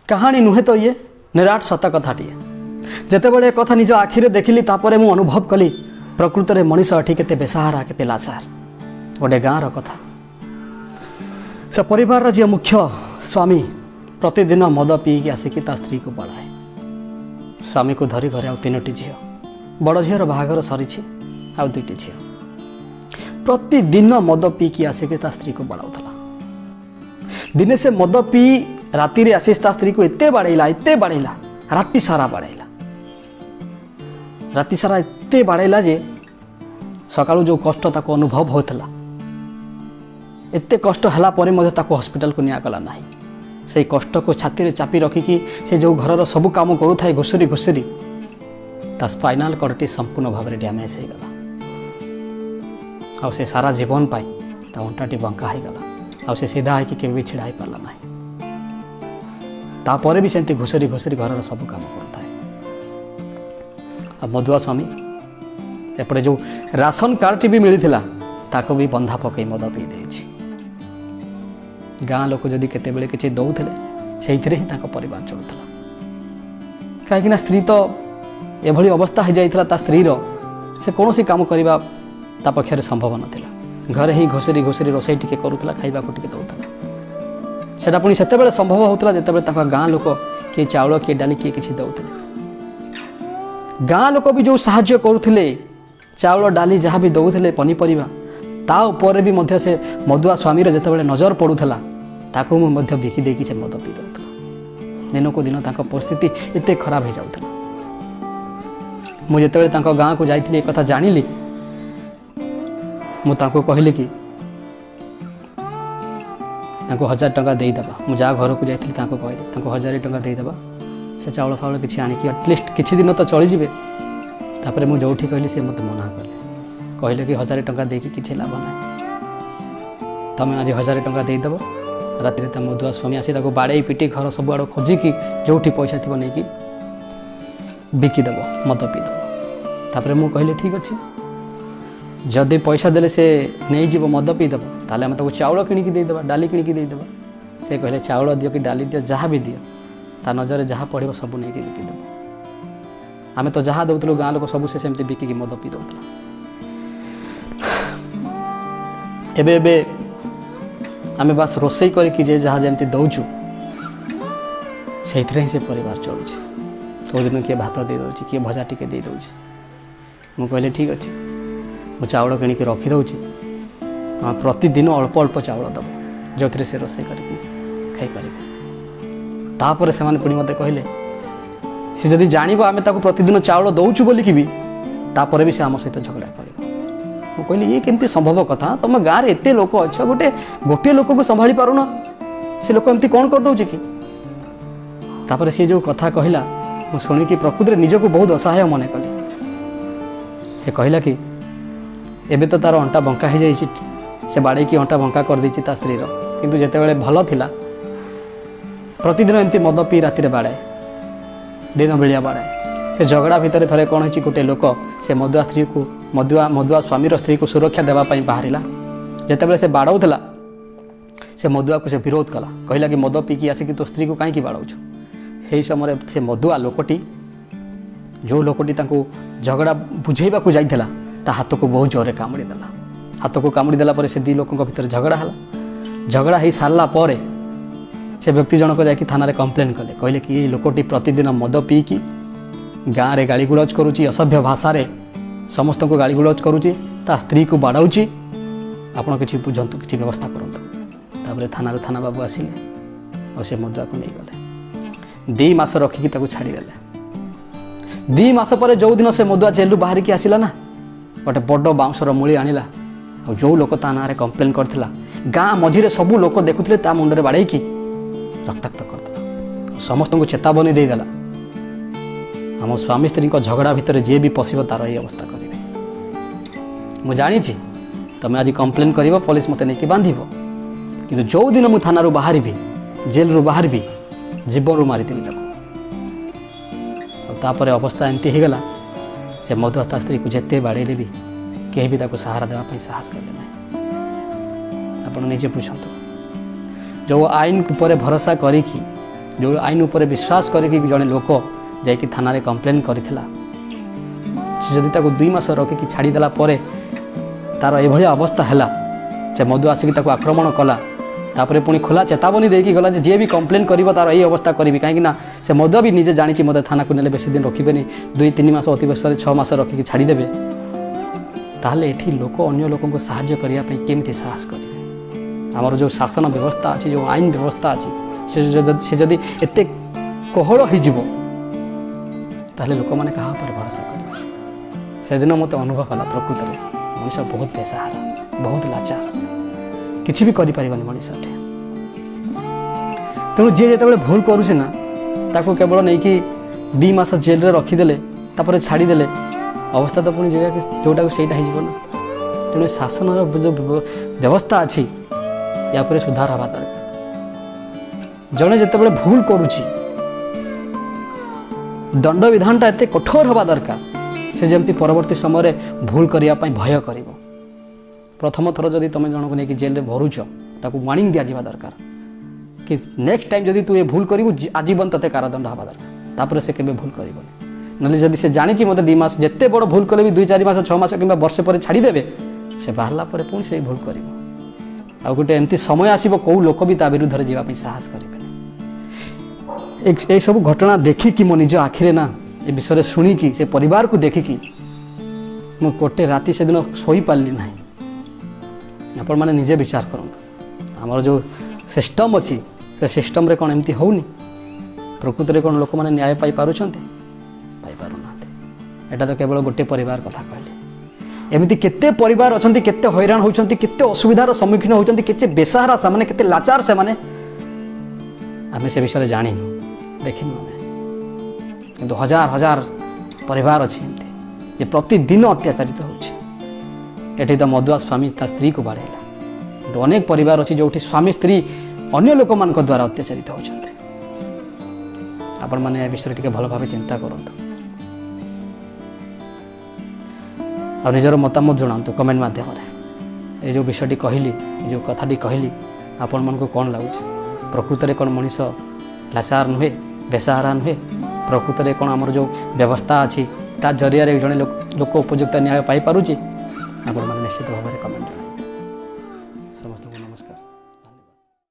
कहानी नुहे तो ये निराट सत कथाटे जितेबाला कथा निज आखिरे देखिली तापर मु अनुभव कली प्रकृत में मनीष एठी केते बेसहारा केते लाचार गोटे गाँव कथा से परिवार जी मुख्य स्वामी प्रतिदिन मद पीकी आसिकी ता स्त्री को पलाए स्वामी को धरी घरे आउ 3टी झील बड़ झीर बाहागर सरी आउ 2टी झील प्रतिदिन मद पीकी आसिकी ता स्त्री को बाड़ाऊला दिने से मद पी राति आसी ता स्त्री को एते बाड़ेला राति सारा बाड़ेला राति सारा एते बाड़ेला जे सकाळु जो कष्ट ताको अनुभव होता एते कष्ट हला परे मध्य ताको हॉस्पिटल को निया गला नाही से कष्ट को छाती रे चापी रखिकी से जो घरर सब काम करूथाए घुसुरी घुसुरी ता स्पाइनाल कॉर्डटी संपूर्ण भाव में डैमेज हो गला आ से सारा जीवन पाई ता अंटाटी बंका हो गला आ से सीधा है कि केबे भी छिड़ा पारला नाही तापर भी सेंती घुसुरी घुसुरी घरर सब काम करूथाए आ मधुआ स्वामी एपटे जो राशन कार्ड भी मिलता ताको भी बंधा पकई मद पी देछि गाँ लोक जदि केतेबेले किछि दौथिले सेइथिरे ही ताको परिवार चलुथला कहीं स्त्री तो एभली अवस्था हो जाइथला ता स्त्रीर से कौन काम करवा ता पक्षरे संभव नथिला घरे ही घोसरी घोसरी रोसई टिके करूथला खाइबा को टिके दउथला सेटा पुनी सेतेबेले संभव होतला जेतेबेले ताका गाँ लोक किए चाउल किए डाली किए किछि दउथिले गाँ लोक भी जो साहाय्य करुथिले चाउल डाली जहाँ भी दउथिले पनीपरिबा ता ऊपर भी मध्य से मधुआ स्वामीर जितेबाला नजर पड़ूला ताको मुझे बिकी देकी से मद पी दूला दिन को दिन ताको परिस्थिति एते खराब हो जाउथला मुझे ताको गाँ को जाइथिली एक कथा जानिली मु ताको कहली कि ताको 1000 टंका देईदबा मु जा घर को जाइथिली ताको कहली ताको 1000 टंका देईदबा से चाउल फाउल किछि आनिकी एटलिस्ट किछि दिन तो चली जिवे तापर मु जोठी कहली से मत मना कले कहले कि 1000 टंका देकी किछि लाभ ना तमें आज 1000 टंका देदेव राति ता मधुआ स्वामी आसी ताको बाड़े पिटी घर सब आड़ खोजिकी जोठी पैसा थी नहीं कि बिकिदेव मद पीदेव तापर मु कहले ठीक अच्छे जदि पैसा देले से नहीं जीव मद पीदेव ताले आम ताको चाउल किणिकी देदेव डाली किणिकी देदेव से कहले चाउल दियो कि डाली दियो जहाँ भी दियो ता नजर जहाँ पड़ो सब नहीं कि बिकिदेव आम तो जहाँ दौलू गाँ लोक सब से सेमती बिकिकी मद पी दौला एबे एबे आमे बास रोसई करके जे जहाँ जमती दौचु से ही परिवार चलुଛି कौ दिन किए भात दे दौची किए भजा टिके दे दौची मु कहले ठीक अच्छे मु चाउल किणिकी रखी दौची प्रतिदिन अल्प अल्प चाउल दब जो थे से रोसई करके खाई पारे तापर से पुणी मते कहले सी जदि जानिबो आमे ताको प्रतिदिन चाउल दौचु बोलिकी भी तापर भी से आम सहित झगड़ा कर कहली ये केमती संभव कथा तुम गाँव में एत लोक अच्छ गोटे लोक को संभाली पारुन से लोक एमती कौन कर दौचे कि तापर सी जो कथा कहला मु शुणिकी प्रकृति में निजको बहुत असहाय मन कली से कहला कि एबे तो तार अंटा बंका हो जाइए से बाड़े की अंटा बंका कर देछि ता स्त्री रो किंतु जेतेबेले भल थिला प्रतिदिन एमती मद पी राति बाड़ाए दिन बेलिया बाड़ाए से झगड़ा भितर थरे कौन हो गोटे लोक से मधुआ स्त्री को मधुआ स्वामीर स्त्री को सुरक्षा देवाई बाहरिला जितेबाला से बाड़ाऊला से मधुआ को से विरोध कला कहला कि मद पीकी आसिक तो स्त्री को कहीं बाड़ाऊछु से समय से मधुआ लोकटी जो लोकटी झगड़ा बुझेबा को जाइथिला ता हाथ को बहुत जोरे कामुड़ी देला हाथ को कामुड़ी देला पर से दी लोक भीतर झगड़ा हला झगड़ा हो सारा पर से व्यक्ति जनक जाकि थाना कंप्लेन कले कहले कि ये लोकटी प्रतिदिन मद पीकी गाँव में गाड़ी गुलज करुच्ची असभ्य भाषा समस्त को गाड़ी गुलज करुच्ची ता स्त्री को बाड़ाऊँची आपड़ कि बुझंतु कि व्यवस्था करूँ थाना थाना बाबू आसिले और से मधुआ को नहीं गले 2 मास रखिकी छाड़देले 2 मास पर जो दिन से मधुआ जेलू बाहर की आसला ना गोटे बड़ बाउंसर मूली आनिला और जो लोक ता ना कंप्लेन करथिला गाँ मझीरे सबू लोक देखुले ता मुंडे बाड़ेकी रक्ताक्त करथिला समस्त को चेतावनी देदेला आम स्वामी स्त्री झगड़ा भितर जी भी पशिब तार ये अवस्था करेंगे मुझे जानी तुम्हें आज कंप्लेन कर पुलिस मत नहीं बांध कि जो दिन मु थाना बाहर जेल रू बाहर जीवन मारी तापर अवस्था एमती हो गला से मधुआ ता स्त्री को जिते बाड़े भी कहीं भी सहारा देवाई साहस कले ना आप निजे बुझंतु जो आईन पर भरोसा करी जो आईन उपर विश्वास करके जड़े लोक जाकि थाना कंप्लेन करथिला जदि ताको 2 मास रखिकी छाड़ीदेला तार एभली अवस्था है से मधु आसिक आक्रमण कला तापर पुणी खोला चेतावनी देकी गला जे भी कंप्लेन करिवो तार यही अवस्था करी कहीं से मधु भी निजे जानी मत थाना को नेले बेसी दिन रखिबेनी 2-3 मास अतिवर्ष 6 मास रखिकी छाड़ीदेवे ताहले एठी लोक अन्य लोक को साहाय्य करिया पई केमती साहस करिवे। आमर जो शासन व्यवस्था अच्छी जो आईन व्यवस्था अच्छी से जदि एते कोहल हो ताहले लोक माने कहा पर भरोसा करिवे। से दिन मत अनुभव होला प्रकृत में मनुष्य बहुत बेसहारा बहुत लाचार किसी भी करि परिबानी मनुष्य तेणु जी जो भूल करुचे ना ताको केवल नहीं कि 2 मास जेल रे रखीदेले तापर छाड़ीदेले अवस्था तो पुणी जोटा सहीटा हो तेणु शासन जो व्यवस्था अच्छी या पर सुधार हवा दरकार। जड़े जिते भूल करुची दंड विधानटा एते कठोर हवा दरकार से जमती परवर्ती समय भूल करने भय कर। प्रथम थर जदि तुम जनक नहीं कि जेल रे भरुच ताकू वार्निंग दि जावा दरकार कि नेक्स्ट टाइम जदि तू ये भूल करू आजीवन तते कारादंड हवा दरकार तापर से केबे भूल करबनी नले जदि से जानी कि मते 2 मास जेते बड़ भूल कले भी 2-4 मास 6 मास किंबा वर्ष पर छाड़ी देबे से बाहरला पर पुणी से भूल करिवो आ गोटे एमती समय आसीबो को लोक भी ता विरुद्ध रे जीवा पई साहस करिबे। ए सब घटना देखि कि मो निज आखिरे ना ए विषय शुणी कि से परिवार को देखि कि मो कोटे राति से दिन सोई पारली नाही। आपण माने निजे विचार करंतु हमर जो सिस्टम अच्छी से सिस्टम रे कोन एमती होउनी प्रकृत रे कोन लोक माने न्याय पाई पारुछंते पाई पारु नाते। एटा तो केवल गोटे परिवार कथा कहले एमती केते परिवार अछंती केते हैरान होउछंती केते असुविधार सम्मुखीन होउछंती केते बेसहारा से माने केते लाचार से माने आमे से विषय जानि देखिन माने किंतु हजार हजार परिवार अछि एमती जे प्रतिदिन अत्याचारित होउछि। एठी तो मधुआ स्वामी ता स्त्री को बाड़ेला तो अनेक परिवार अच्छी जो स्वामी स्त्री अन्य लोक मान द्वारा अत्याचारित होउछन्ते। आपण माने ए विषय टिके भल भाव चिंता करंतु और निजर मतामत जणांतु कमेंट माध्यम रे। ए जो विषयटी कहली जो कथाटी कहली आपण मन को कोन लागुछ प्रकृत रे कोन मनीष लाचार नुहे बेसहारा नुहे प्रकृत रे कोन हमर जो व्यवस्था अछि ता जरिया रे जणे लोक उपयुक्त न्याय पाई पारुची आपण माने निश्चित भाव में कमेंट